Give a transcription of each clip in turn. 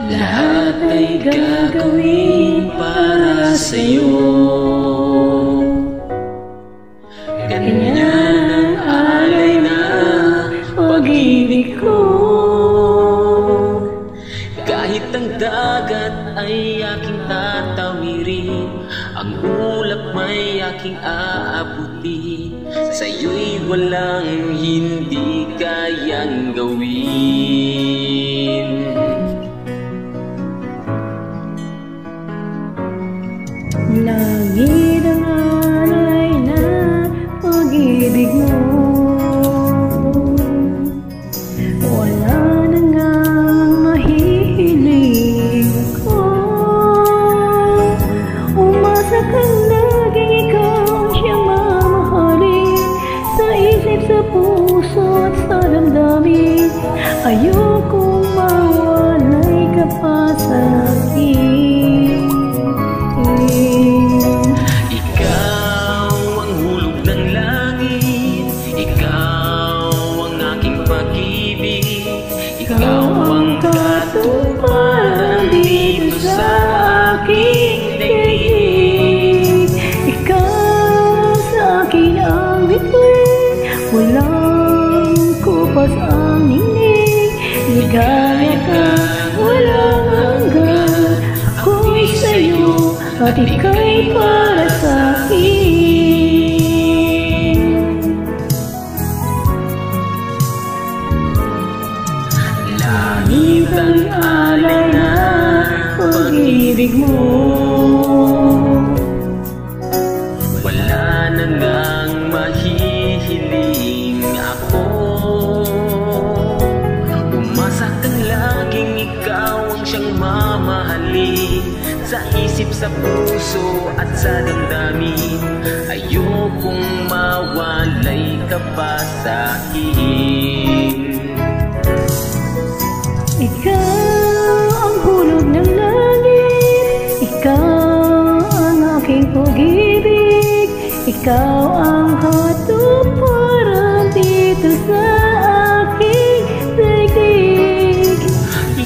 lahat ay gagawin para sa'yo. Ganyan ang alay na pag-ibig ko. Kahit ang dagat ay aking tatawirin, ang ulap may aking aabuti, sa'yo'y walang hindi kayang gawin. Langit ang alay na pag-ibig mo, wala na ngang mahihiling ako. Umasa kang laging ikaw ang siyang mamahalin, sa isip, sa puso at sa damdamin. Ayokong mawalay ka pa sa akin. Ikaw ang hulog ng langit, ikaw ang aking pag-ibig, ikaw ang katuparan dito sa aking daigdig. Ikaw sa akin ang bituin, walang kupas ang ningning. Ligaya ka, walang hanggan, ako'y sa'yo at ika'y para sa'kin. Langit ang alay na Pag-ibig mo, wala na ngang mahihiling ako. Umasa kang laging ikaw ang siyang mamahalin, sa isip, sa puso at sa damdamin. Ayokong mawalay ka pa sa akin. ikaw ang hulog ng langit, ikaw ang aking pag-ibig, ikaw ang katuparan dito sa aking daigdig.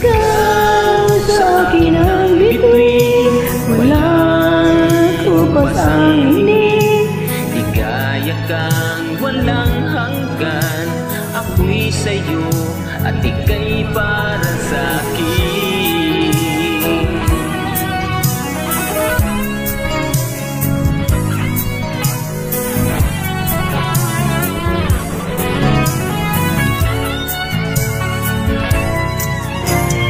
Ikaw sa akin ang bituin, walang kupas ang hiling. Ligaya kang walang hanggan, ako'y sa'yo at ika'y para sa'kin.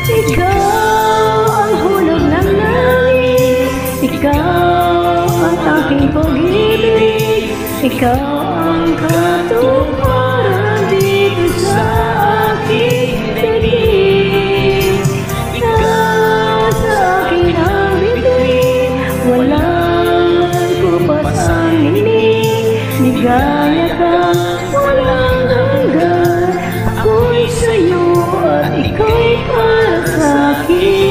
Ikaw ang hulog ng langit, ikaw ang aking pag-ibig, ikaw ang katuparan dito sa aking daigdig. Ikaw sa akin ang bituin, walang kupas ang ningning. Ligaya ka, walang hanggan, ako'y sa'yo at ika'y para sa'kin.